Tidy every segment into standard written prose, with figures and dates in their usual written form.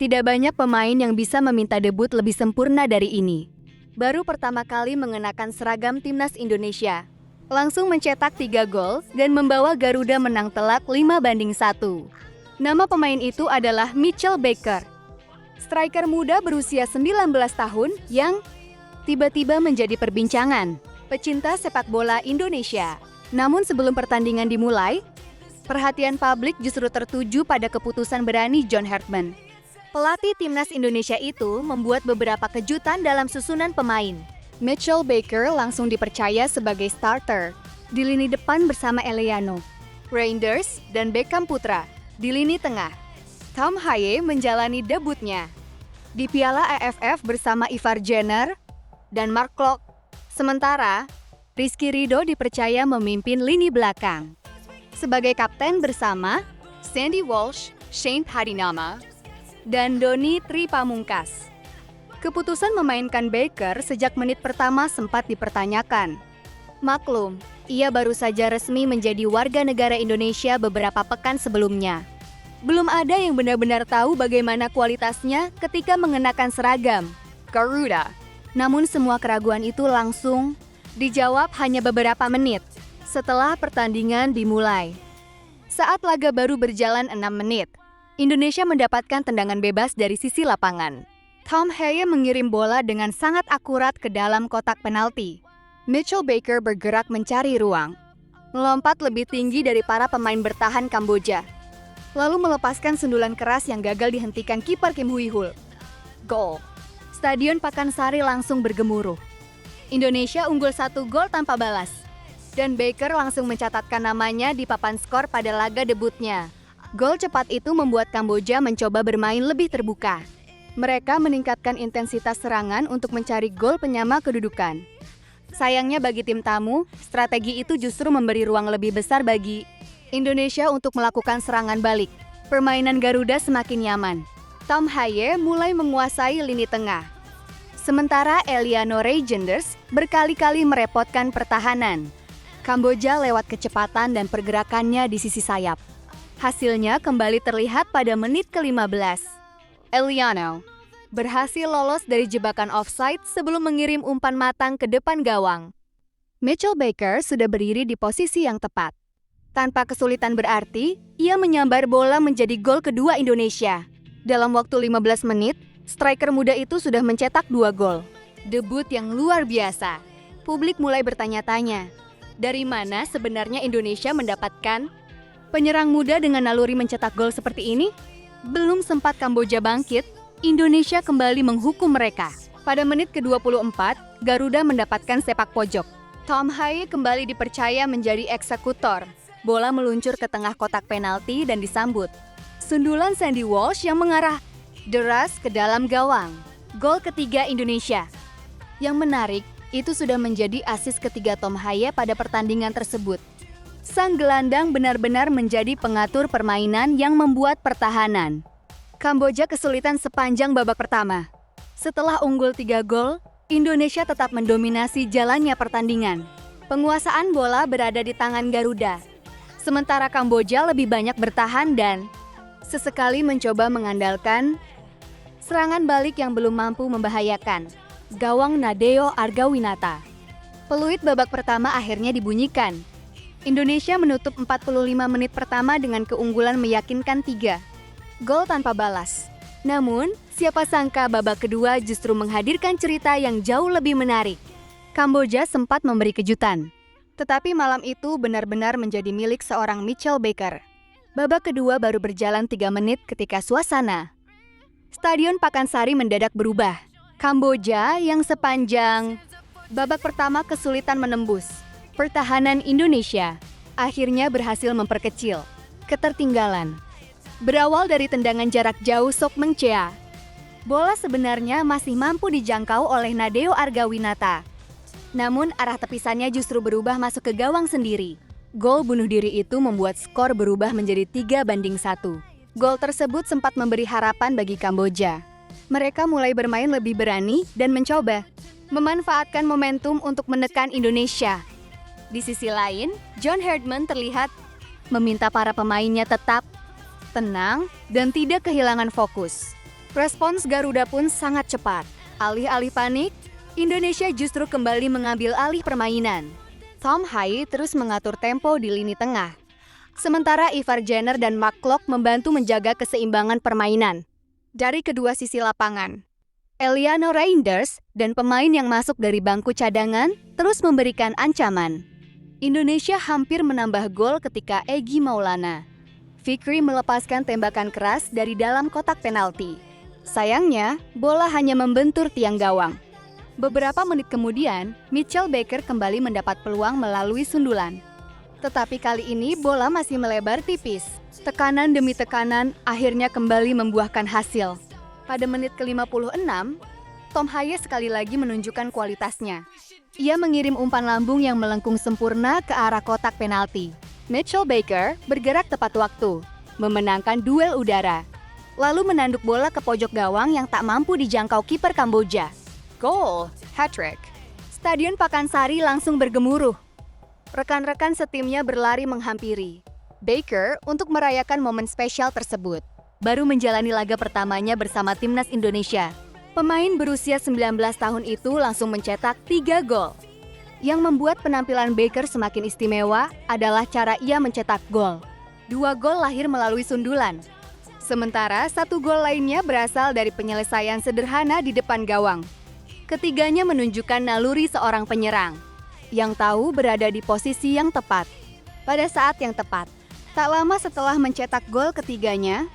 Tidak banyak pemain yang bisa meminta debut lebih sempurna dari ini. Baru pertama kali mengenakan seragam timnas Indonesia. Langsung mencetak 3 gol dan membawa Garuda menang telak 5-1. Nama pemain itu adalah Mitchell Baker. Striker muda berusia 19 tahun yang tiba-tiba menjadi perbincangan pecinta sepak bola Indonesia. Namun sebelum pertandingan dimulai, perhatian publik justru tertuju pada keputusan berani John Herdman. Pelatih timnas Indonesia itu membuat beberapa kejutan dalam susunan pemain. Mitchell Baker langsung dipercaya sebagai starter di lini depan bersama Eliano, Reinders, dan Beckham Putra. Di lini tengah, Tom Haye menjalani debutnya di Piala AFF bersama Ivar Jenner dan Mark Klok. Sementara, Rizky Ridho dipercaya memimpin lini belakang sebagai kapten bersama Sandy Walsh, Shane Hadinama, dan Doni Tri Pamungkas. Keputusan memainkan Baker sejak menit pertama sempat dipertanyakan. Maklum, ia baru saja resmi menjadi warga negara Indonesia beberapa pekan sebelumnya. Belum ada yang benar-benar tahu bagaimana kualitasnya ketika mengenakan seragam Garuda. Namun semua keraguan itu langsung dijawab hanya beberapa menit setelah pertandingan dimulai. Saat laga baru berjalan 6 menit, Indonesia mendapatkan tendangan bebas dari sisi lapangan. Tom Haye mengirim bola dengan sangat akurat ke dalam kotak penalti. Mitchell Baker bergerak mencari ruang, melompat lebih tinggi dari para pemain bertahan Kamboja, lalu melepaskan sundulan keras yang gagal dihentikan kiper Kim Hui-hul. Gol. Stadion Pakansari langsung bergemuruh. Indonesia unggul 1 gol tanpa balas, dan Baker langsung mencatatkan namanya di papan skor pada laga debutnya. Gol cepat itu membuat Kamboja mencoba bermain lebih terbuka. Mereka meningkatkan intensitas serangan untuk mencari gol penyama kedudukan. Sayangnya bagi tim tamu, strategi itu justru memberi ruang lebih besar bagi Indonesia untuk melakukan serangan balik. Permainan Garuda semakin nyaman. Tom Haye mulai menguasai lini tengah. Sementara Eliano Reinders berkali-kali merepotkan pertahanan Kamboja lewat kecepatan dan pergerakannya di sisi sayap. Hasilnya kembali terlihat pada menit ke-15. Eliano berhasil lolos dari jebakan offside sebelum mengirim umpan matang ke depan gawang. Mitchell Baker sudah berdiri di posisi yang tepat. Tanpa kesulitan berarti, ia menyambar bola menjadi gol kedua Indonesia. Dalam waktu 15 menit, striker muda itu sudah mencetak 2 gol. Debut yang luar biasa. Publik mulai bertanya-tanya, dari mana sebenarnya Indonesia mendapatkan penyerang muda dengan naluri mencetak gol seperti ini? Belum sempat Kamboja bangkit, Indonesia kembali menghukum mereka. Pada menit ke-24, Garuda mendapatkan sepak pojok. Tom Haye kembali dipercaya menjadi eksekutor. Bola meluncur ke tengah kotak penalti dan disambut sundulan Sandy Walsh yang mengarah deras ke dalam gawang. Gol ketiga Indonesia. Yang menarik, itu sudah menjadi assist ketiga Tom Haye pada pertandingan tersebut. Sang gelandang benar-benar menjadi pengatur permainan yang membuat pertahanan Kamboja kesulitan sepanjang babak pertama. Setelah unggul 3 gol, Indonesia tetap mendominasi jalannya pertandingan. Penguasaan bola berada di tangan Garuda. Sementara Kamboja lebih banyak bertahan dan sesekali mencoba mengandalkan serangan balik yang belum mampu membahayakan gawang Nadeo Argawinata. Peluit babak pertama akhirnya dibunyikan. Indonesia menutup 45 menit pertama dengan keunggulan meyakinkan 3 gol tanpa balas. Namun, siapa sangka babak kedua justru menghadirkan cerita yang jauh lebih menarik. Kamboja sempat memberi kejutan, tetapi malam itu benar-benar menjadi milik seorang Mitchell Baker. Babak kedua baru berjalan 3 menit ketika suasana Stadion Pakansari mendadak berubah. Kamboja yang sepanjang babak pertama kesulitan menembus pertahanan Indonesia akhirnya berhasil memperkecil ketertinggalan. Berawal dari tendangan jarak jauh Sok Meng Chea, bola sebenarnya masih mampu dijangkau oleh Nadeo Argawinata. Namun arah tepisannya justru berubah masuk ke gawang sendiri. Gol bunuh diri itu membuat skor berubah menjadi 3-1. Gol tersebut sempat memberi harapan bagi Kamboja. Mereka mulai bermain lebih berani dan mencoba memanfaatkan momentum untuk menekan Indonesia. Di sisi lain, John Herdman terlihat meminta para pemainnya tetap tenang dan tidak kehilangan fokus. Respons Garuda pun sangat cepat. Alih-alih panik, Indonesia justru kembali mengambil alih permainan. Tom Haye terus mengatur tempo di lini tengah. Sementara Ivar Jenner dan Mark Klok membantu menjaga keseimbangan permainan. Dari kedua sisi lapangan, Eliano Reinders dan pemain yang masuk dari bangku cadangan terus memberikan ancaman. Indonesia hampir menambah gol ketika Egy Maulana Fikri melepaskan tembakan keras dari dalam kotak penalti. Sayangnya, bola hanya membentur tiang gawang. Beberapa menit kemudian, Mitchell Baker kembali mendapat peluang melalui sundulan. Tetapi kali ini bola masih melebar tipis. Tekanan demi tekanan akhirnya kembali membuahkan hasil. Pada menit ke-56, Tom Haye sekali lagi menunjukkan kualitasnya. Ia mengirim umpan lambung yang melengkung sempurna ke arah kotak penalti. Mitchell Baker bergerak tepat waktu, memenangkan duel udara, lalu menanduk bola ke pojok gawang yang tak mampu dijangkau kiper Kamboja. Gol, hat-trick. Stadion Pakansari langsung bergemuruh. Rekan-rekan setimnya berlari menghampiri Baker untuk merayakan momen spesial tersebut. Baru menjalani laga pertamanya bersama timnas Indonesia, pemain berusia 19 tahun itu langsung mencetak 3 gol. Yang membuat penampilan Baker semakin istimewa adalah cara ia mencetak gol. 2 gol lahir melalui sundulan. Sementara 1 gol lainnya berasal dari penyelesaian sederhana di depan gawang. Ketiganya menunjukkan naluri seorang penyerang yang tahu berada di posisi yang tepat pada saat yang tepat. Tak lama setelah mencetak gol ketiganya,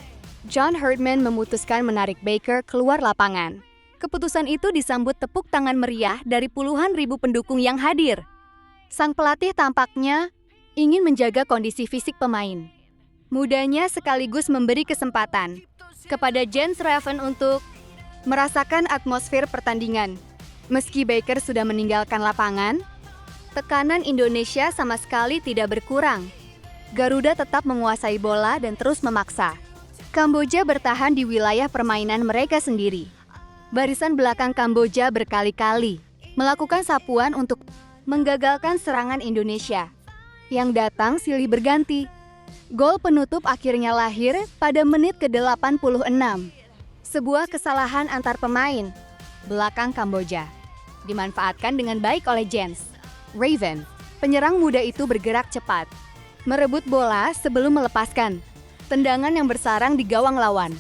John Herdman memutuskan menarik Baker keluar lapangan. Keputusan itu disambut tepuk tangan meriah dari puluhan ribu pendukung yang hadir. Sang pelatih tampaknya ingin menjaga kondisi fisik pemain. Mudanya sekaligus memberi kesempatan kepada Jens Raven untuk merasakan atmosfer pertandingan. Meski Baker sudah meninggalkan lapangan, tekanan Indonesia sama sekali tidak berkurang. Garuda tetap menguasai bola dan terus memaksa. Kamboja bertahan di wilayah permainan mereka sendiri. Barisan belakang Kamboja berkali-kali melakukan sapuan untuk menggagalkan serangan Indonesia, yang datang silih berganti. Gol penutup akhirnya lahir pada menit ke-86. Sebuah kesalahan antar pemain belakang Kamboja dimanfaatkan dengan baik oleh Jens Raven. Penyerang muda itu bergerak cepat, merebut bola sebelum melepaskan tendangan yang bersarang di gawang lawan.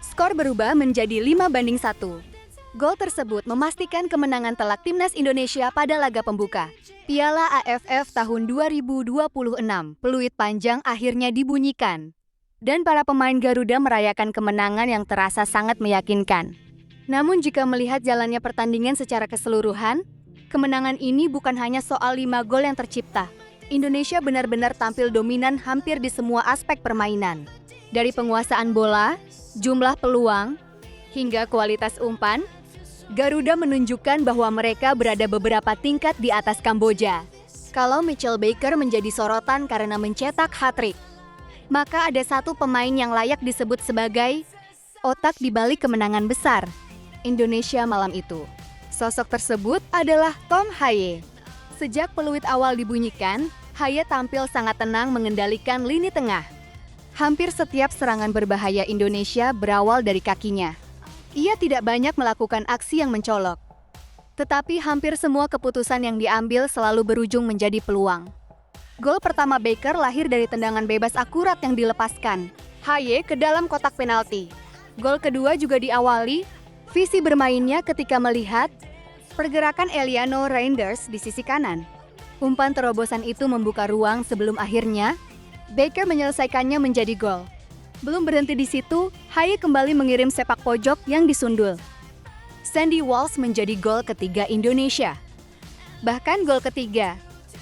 Skor berubah menjadi 5-1. Gol tersebut memastikan kemenangan telak timnas Indonesia pada laga pembuka Piala AFF tahun 2026. Peluit panjang akhirnya dibunyikan, dan para pemain Garuda merayakan kemenangan yang terasa sangat meyakinkan. Namun jika melihat jalannya pertandingan secara keseluruhan, kemenangan ini bukan hanya soal 5 gol yang tercipta. Indonesia benar-benar tampil dominan hampir di semua aspek permainan. Dari penguasaan bola, jumlah peluang, hingga kualitas umpan, Garuda menunjukkan bahwa mereka berada beberapa tingkat di atas Kamboja. Kalau Mitchell Baker menjadi sorotan karena mencetak hat-trick, maka ada satu pemain yang layak disebut sebagai otak di balik kemenangan besar Indonesia malam itu. Sosok tersebut adalah Tom Haye. Sejak peluit awal dibunyikan, Haye tampil sangat tenang mengendalikan lini tengah. Hampir setiap serangan berbahaya Indonesia berawal dari kakinya. Ia tidak banyak melakukan aksi yang mencolok, tetapi hampir semua keputusan yang diambil selalu berujung menjadi peluang. Gol pertama Baker lahir dari tendangan bebas akurat yang dilepaskan Haye ke dalam kotak penalti. Gol kedua juga diawali visi bermainnya ketika melihat pergerakan Eliano Reinders di sisi kanan. Umpan terobosan itu membuka ruang sebelum akhirnya Baker menyelesaikannya menjadi gol. Belum berhenti di situ, Haye kembali mengirim sepak pojok yang disundul. Sandy Walsh menjadi gol ketiga Indonesia. Bahkan gol ketiga,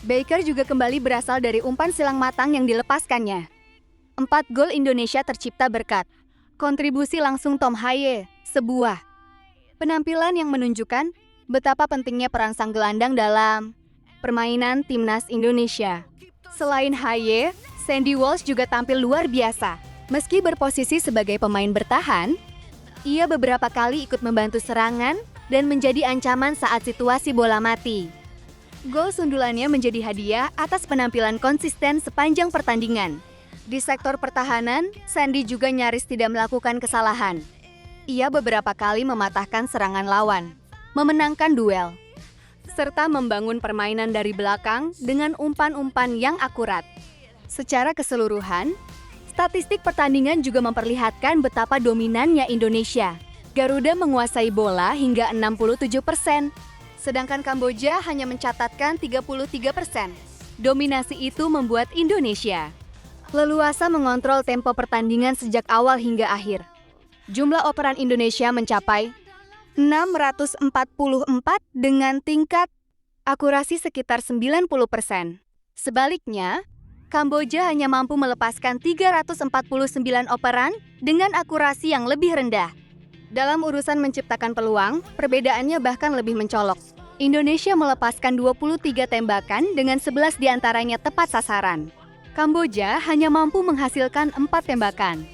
Baker juga kembali berasal dari umpan silang matang yang dilepaskannya. 4 gol Indonesia tercipta berkat kontribusi langsung Tom Haye, sebuah penampilan yang menunjukkan betapa pentingnya peran sang gelandang dalam permainan timnas Indonesia. Selain Haye, Sandy Walsh juga tampil luar biasa. Meski berposisi sebagai pemain bertahan, ia beberapa kali ikut membantu serangan dan menjadi ancaman saat situasi bola mati. Gol sundulannya menjadi hadiah atas penampilan konsisten sepanjang pertandingan. Di sektor pertahanan, Sandy juga nyaris tidak melakukan kesalahan. Ia beberapa kali mematahkan serangan lawan, memenangkan duel, serta membangun permainan dari belakang dengan umpan-umpan yang akurat. Secara keseluruhan, statistik pertandingan juga memperlihatkan betapa dominannya Indonesia. Garuda menguasai bola hingga 67%, sedangkan Kamboja hanya mencatatkan 33%. Dominasi itu membuat Indonesia leluasa mengontrol tempo pertandingan sejak awal hingga akhir. Jumlah operan Indonesia mencapai 644 dengan tingkat akurasi sekitar 90%. Sebaliknya, Kamboja hanya mampu melepaskan 349 operan dengan akurasi yang lebih rendah. Dalam urusan menciptakan peluang, perbedaannya bahkan lebih mencolok. Indonesia melepaskan 23 tembakan dengan 11 diantaranya tepat sasaran. Kamboja hanya mampu menghasilkan 4 tembakan,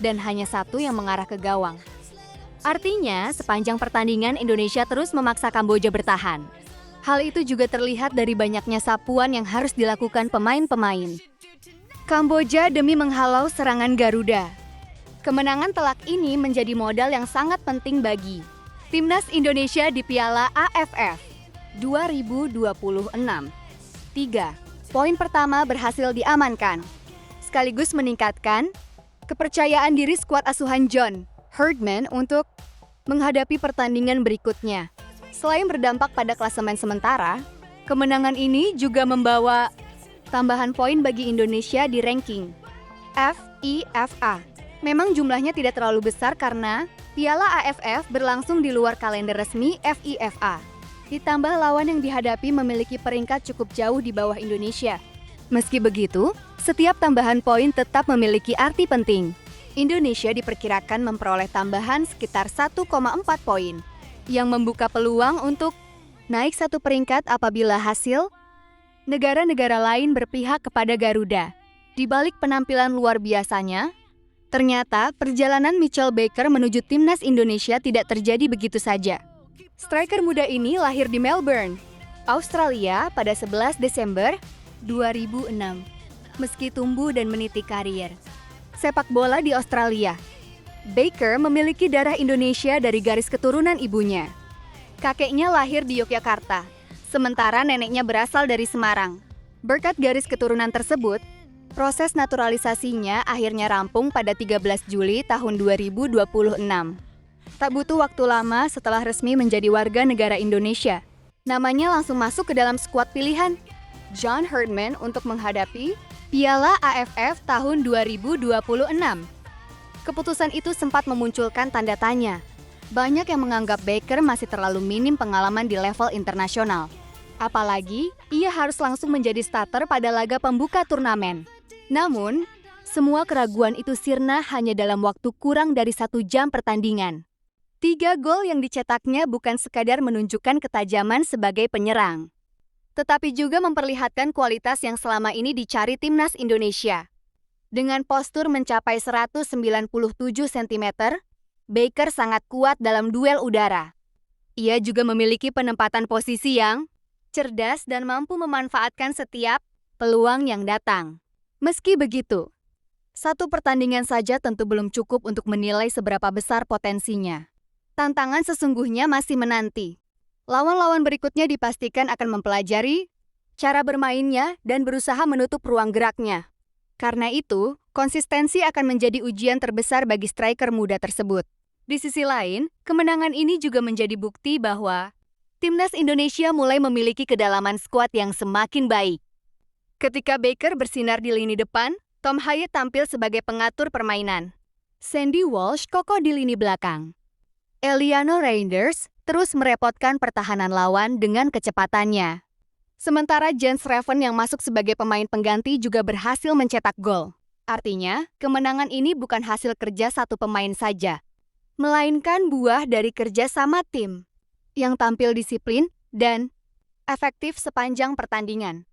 dan hanya 1 yang mengarah ke gawang. Artinya, sepanjang pertandingan Indonesia terus memaksa Kamboja bertahan. Hal itu juga terlihat dari banyaknya sapuan yang harus dilakukan pemain-pemain Kamboja demi menghalau serangan Garuda. Kemenangan telak ini menjadi modal yang sangat penting bagi Timnas Indonesia di Piala AFF 2026. 3. Poin pertama berhasil diamankan, sekaligus meningkatkan kepercayaan diri skuad asuhan John Herdman untuk menghadapi pertandingan berikutnya. Selain berdampak pada klasemen sementara, kemenangan ini juga membawa tambahan poin bagi Indonesia di ranking FIFA. Memang jumlahnya tidak terlalu besar karena Piala AFF berlangsung di luar kalender resmi FIFA. Ditambah lawan yang dihadapi memiliki peringkat cukup jauh di bawah Indonesia. Meski begitu, setiap tambahan poin tetap memiliki arti penting. Indonesia diperkirakan memperoleh tambahan sekitar 1,4 poin, yang membuka peluang untuk naik 1 peringkat apabila hasil negara-negara lain berpihak kepada Garuda. Di balik penampilan luar biasanya, ternyata perjalanan Mitchell Baker menuju Timnas Indonesia tidak terjadi begitu saja. Striker muda ini lahir di Melbourne, Australia pada 11 Desember 2006. Meski tumbuh dan meniti karir sepak bola di Australia, Baker memiliki darah Indonesia dari garis keturunan ibunya. Kakeknya lahir di Yogyakarta, sementara neneknya berasal dari Semarang. Berkat garis keturunan tersebut, proses naturalisasinya akhirnya rampung pada 13 Juli tahun 2026. Tak butuh waktu lama setelah resmi menjadi warga negara Indonesia, namanya langsung masuk ke dalam skuad pilihan John Herdman untuk menghadapi Piala AFF tahun 2026. Keputusan itu sempat memunculkan tanda tanya. Banyak yang menganggap Baker masih terlalu minim pengalaman di level internasional. Apalagi, ia harus langsung menjadi starter pada laga pembuka turnamen. Namun, semua keraguan itu sirna hanya dalam waktu kurang dari 1 jam pertandingan. 3 gol yang dicetaknya bukan sekadar menunjukkan ketajaman sebagai penyerang, tetapi juga memperlihatkan kualitas yang selama ini dicari Timnas Indonesia. Dengan postur mencapai 197 cm, Baker sangat kuat dalam duel udara. Ia juga memiliki penempatan posisi yang cerdas dan mampu memanfaatkan setiap peluang yang datang. Meski begitu, 1 pertandingan saja tentu belum cukup untuk menilai seberapa besar potensinya. Tantangan sesungguhnya masih menanti. Lawan-lawan berikutnya dipastikan akan mempelajari cara bermainnya dan berusaha menutup ruang geraknya. Karena itu, konsistensi akan menjadi ujian terbesar bagi striker muda tersebut. Di sisi lain, kemenangan ini juga menjadi bukti bahwa Timnas Indonesia mulai memiliki kedalaman skuad yang semakin baik. Ketika Baker bersinar di lini depan, Tom Hyatt tampil sebagai pengatur permainan. Sandy Walsh kokoh di lini belakang. Eliano Reinders terus merepotkan pertahanan lawan dengan kecepatannya. Sementara Jens Reven yang masuk sebagai pemain pengganti juga berhasil mencetak gol. Artinya, kemenangan ini bukan hasil kerja 1 pemain saja, melainkan buah dari kerja sama tim yang tampil disiplin dan efektif sepanjang pertandingan.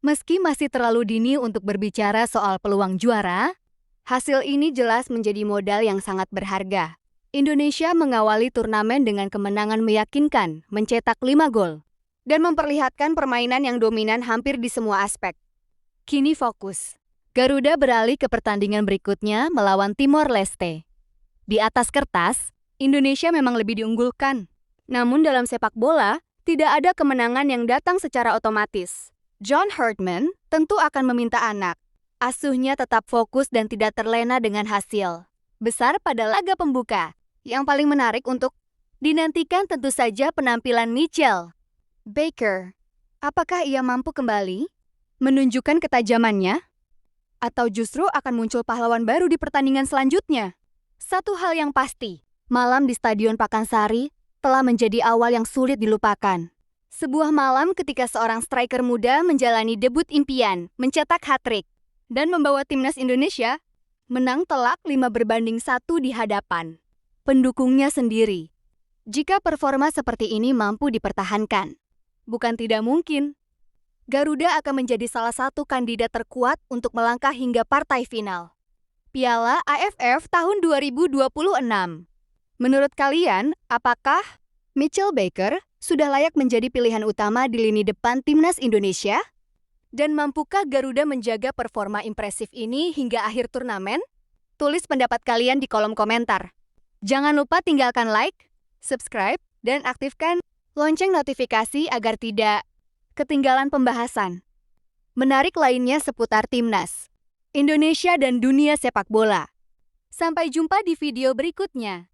Meski masih terlalu dini untuk berbicara soal peluang juara, hasil ini jelas menjadi modal yang sangat berharga. Indonesia mengawali turnamen dengan kemenangan meyakinkan, mencetak 5 gol, dan memperlihatkan permainan yang dominan hampir di semua aspek. Kini fokus. Garuda beralih ke pertandingan berikutnya melawan Timor Leste. Di atas kertas, Indonesia memang lebih diunggulkan. Namun dalam sepak bola, tidak ada kemenangan yang datang secara otomatis. John Herdman tentu akan meminta anak asuhnya tetap fokus dan tidak terlena dengan hasil besar pada laga pembuka. Yang paling menarik untuk dinantikan tentu saja penampilan Mitchell Baker. Apakah ia mampu kembali menunjukkan ketajamannya? Atau justru akan muncul pahlawan baru di pertandingan selanjutnya? Satu hal yang pasti, malam di Stadion Pakansari telah menjadi awal yang sulit dilupakan. Sebuah malam ketika seorang striker muda menjalani debut impian, mencetak hat-trick, dan membawa timnas Indonesia menang telak 5-1 di hadapan pendukungnya sendiri. Jika performa seperti ini mampu dipertahankan, bukan tidak mungkin Garuda akan menjadi salah satu kandidat terkuat untuk melangkah hingga partai final Piala AFF tahun 2026. Menurut kalian, apakah Mitchell Baker sudah layak menjadi pilihan utama di lini depan timnas Indonesia? Dan mampukah Garuda menjaga performa impresif ini hingga akhir turnamen? Tulis pendapat kalian di kolom komentar. Jangan lupa tinggalkan like, subscribe, dan aktifkan lonceng notifikasi agar tidak ketinggalan pembahasan menarik lainnya seputar timnas Indonesia dan dunia sepak bola. Sampai jumpa di video berikutnya.